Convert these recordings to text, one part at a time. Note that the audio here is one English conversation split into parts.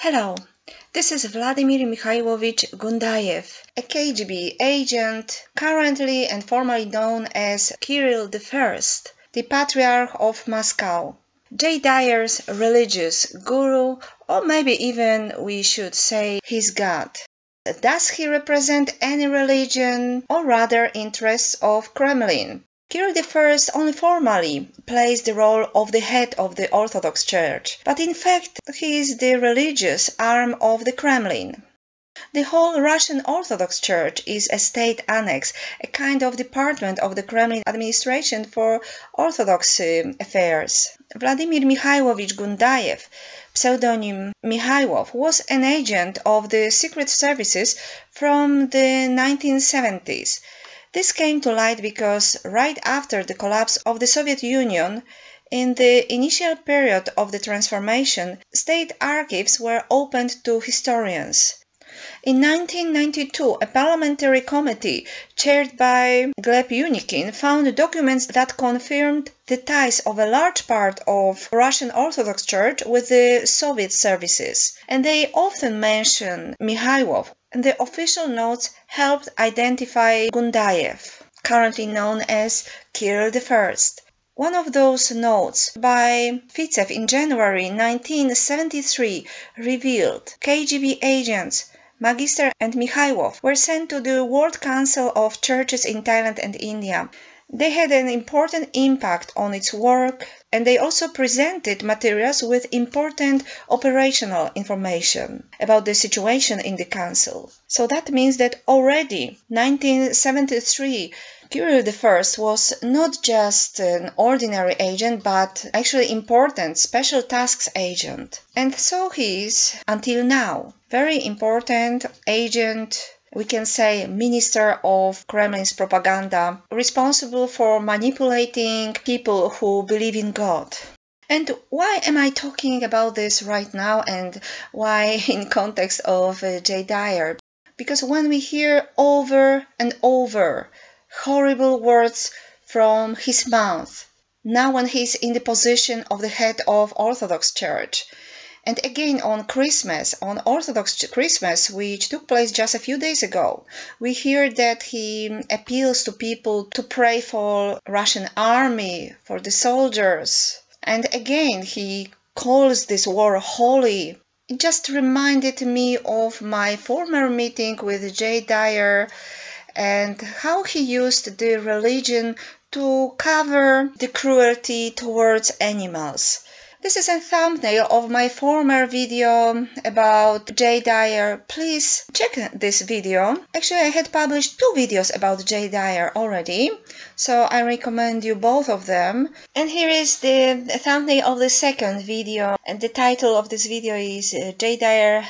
Hello, this is Vladimir Mikhailovich Gundayev, a KGB agent, currently and formerly known as Kirill I, the Patriarch of Moscow, J. Dyer's religious guru, or maybe even we should say his god. Does he represent any religion, or rather interests of Kremlin? Kirill I only formally plays the role of the head of the Orthodox Church, but in fact he is the religious arm of the Kremlin. The whole Russian Orthodox Church is a state annex, a kind of department of the Kremlin administration for Orthodox affairs. Vladimir Mikhailovich Gundayev, pseudonym Mikhailov, was an agent of the secret services from the 1970s. This came to light because right after the collapse of the Soviet Union, in the initial period of the transformation, state archives were opened to historians. In 1992, a parliamentary committee chaired by Gleb Unikin found documents that confirmed the ties of a large part of Russian Orthodox Church with the Soviet services, and they often mention Mikhailov, and the official notes helped identify Gundayev, currently known as Kirill I. One of those notes by Fitsev in January 1973 revealed KGB agents Magister and Mikhailov were sent to the World Council of Churches in Thailand and India. They had an important impact on its work, and they also presented materials with important operational information about the situation in the council. So that means that already 1973 Kirill I was not just an ordinary agent, but actually important special tasks agent. And so he is, until now, very important agent, we can say minister of Kremlin's propaganda, responsible for manipulating people who believe in God. And why am I talking about this right now, and why in context of J. Dyer? Because when we hear over and over horrible words from his mouth, now when he's in the position of the head of Orthodox Church, and again on Christmas, on Orthodox Christmas, which took place just a few days ago, we hear that he appeals to people to pray for Russian army, for the soldiers, and again he calls this war holy. It just reminded me of my former meeting with J. Dyer and how he used the religion to cover the cruelty towards animals. This is a thumbnail of my former video about J. Dyer. Please check this video. Actually, I had published 2 videos about J. Dyer already, so I recommend you both of them. And here is the thumbnail of the second video, and the title of this video is J. Dyer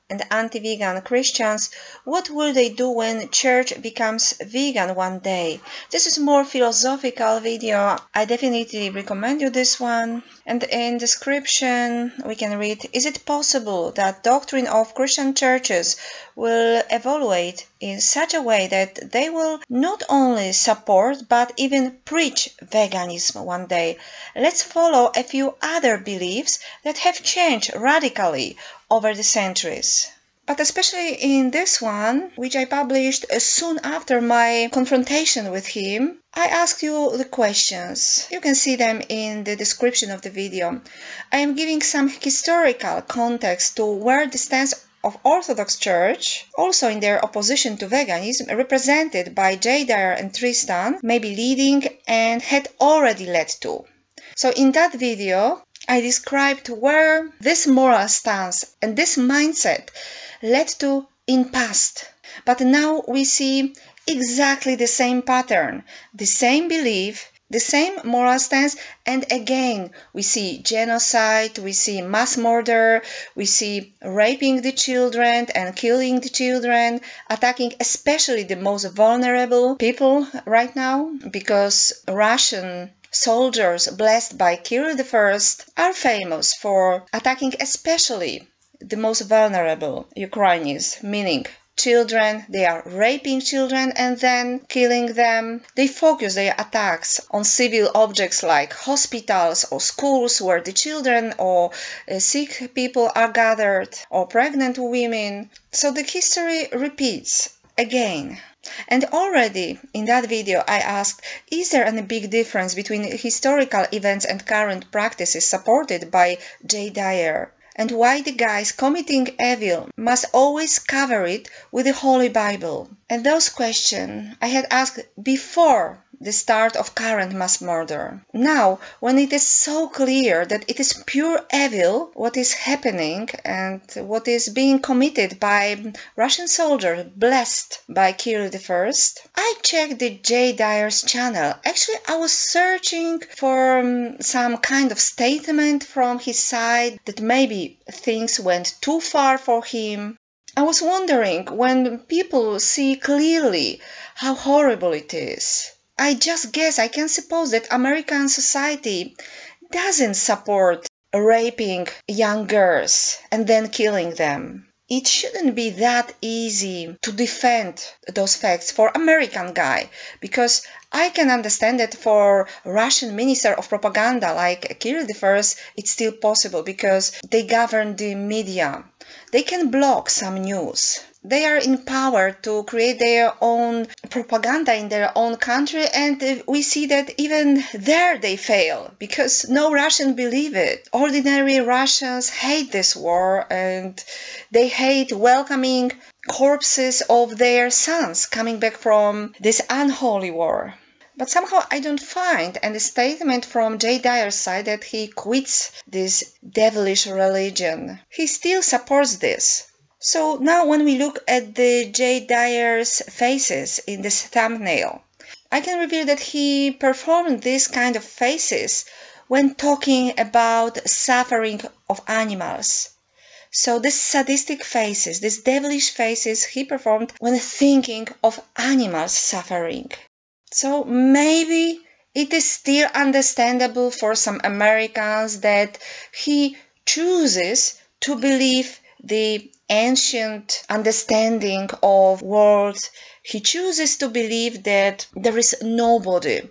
and anti-vegan Christians, what will they do when church becomes vegan one day? This is more philosophical video. I definitely recommend you this one. And in description we can read, is it possible that doctrine of Christian churches will evaluate in such a way that they will not only support but even preach veganism one day? Let's follow a few other beliefs that have changed radically over the centuries. But especially in this one, which I published soon after my confrontation with him, I asked you the questions. You can see them in the description of the video. I am giving some historical context to where the stance of Orthodox Church, also in their opposition to veganism, represented by J. Dyer and Tristan, may be leading and had already led to. So in that video, I described where this moral stance and this mindset led to in past. But now we see exactly the same pattern, the same belief, the same moral stance, and again we see genocide, we see mass murder, we see raping the children and killing the children, attacking especially the most vulnerable people right now, because Russian soldiers blessed by Kirill I are famous for attacking especially the most vulnerable Ukrainians, meaning children, they are raping children and then killing them. They focus their attacks on civil objects like hospitals or schools where the children or sick people are gathered, or pregnant women. So the history repeats again. And already in that video I asked, is there any big difference between historical events and current practices supported by J. Dyer? And why the guys committing evil must always cover it with the Holy Bible? And those questions I had asked before the start of current mass murder. Now, when it is so clear that it is pure evil what is happening and what is being committed by Russian soldiers blessed by Kirill I, I checked the J. Dyer's channel. Actually, I was searching for some kind of statement from his side that maybe things went too far for him. I was wondering, when people see clearly how horrible it is, I just guess, I can suppose that American society doesn't support raping young girls and then killing them. It shouldn't be that easy to defend those facts for American guy, because I can understand that for Russian minister of propaganda like Kirill I, it's still possible because they govern the media. They can block some news. They are in power to create their own propaganda in their own country, and we see that even there they fail because no Russian believe it. Ordinary Russians hate this war and they hate welcoming corpses of their sons coming back from this unholy war. But somehow I don't find any statement from J. Dyer's side that he quits this devilish religion. He still supports this. So now when we look at the J. Dyer's faces in this thumbnail, I can reveal that he performed this kind of faces when talking about suffering of animals. So these sadistic faces, these devilish faces he performed when thinking of animals suffering. So maybe it is still understandable for some Americans that he chooses to believe the ancient understanding of world. He chooses to believe that there is nobody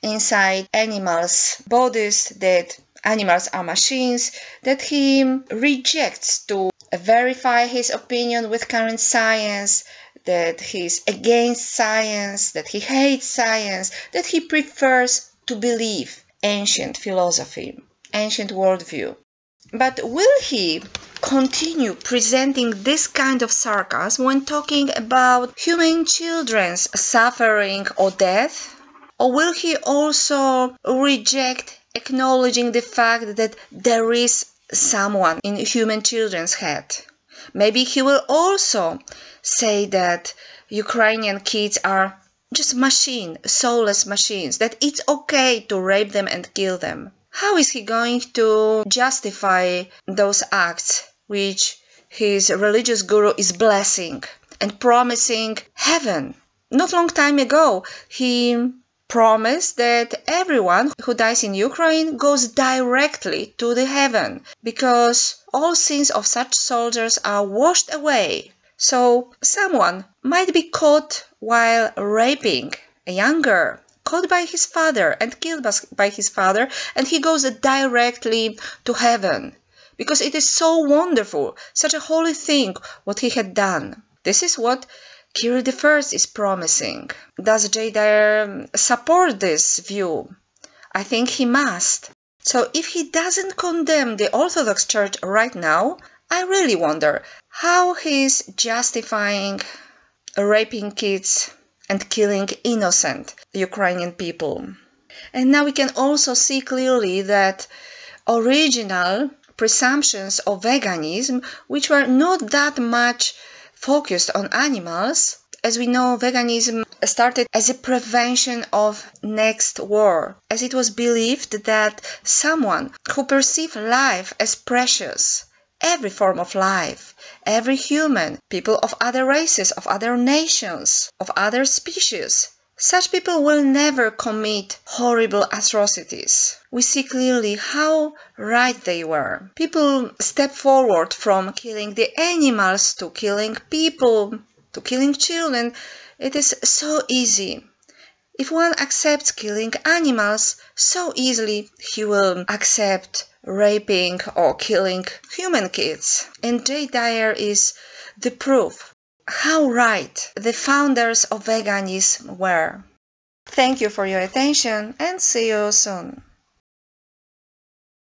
inside animals' bodies, that animals are machines, that he rejects to verify his opinion with current science, that he's against science, that he hates science, that he prefers to believe ancient philosophy, ancient worldview. But will he continue presenting this kind of sarcasm when talking about human children's suffering or death? Or will he also reject acknowledging the fact that there is someone in human children's head? Maybe he will also say that Ukrainian kids are just machines, soulless machines, that it's okay to rape them and kill them. How is he going to justify those acts which his religious guru is blessing and promising heaven? Not long time ago, he promised that everyone who dies in Ukraine goes directly to the heaven because all sins of such soldiers are washed away. So someone might be caught while raping a young girl, caught by his father and killed by his father, and he goes directly to heaven because it is so wonderful, such a holy thing what he had done. This is what Kirill I is promising. Does J. Dyer support this view? I think he must. So if he doesn't condemn the Orthodox Church right now, I really wonder how he's justifying raping kids and killing innocent Ukrainian people. And now we can also see clearly that original presumptions of veganism, which were not that much focused on animals. As we know, veganism started as a prevention of next war, as it was believed that someone who perceived life as precious, every form of life, every human, people of other races, of other nations, of other species, such people will never commit horrible atrocities. We see clearly how right they were. People step forward from killing the animals to killing people. to killing children, it is so easy. If one accepts killing animals so easily, he will accept raping or killing human kids. And J. Dyer is the proof how right the founders of veganism were. Thank you for your attention and see you soon.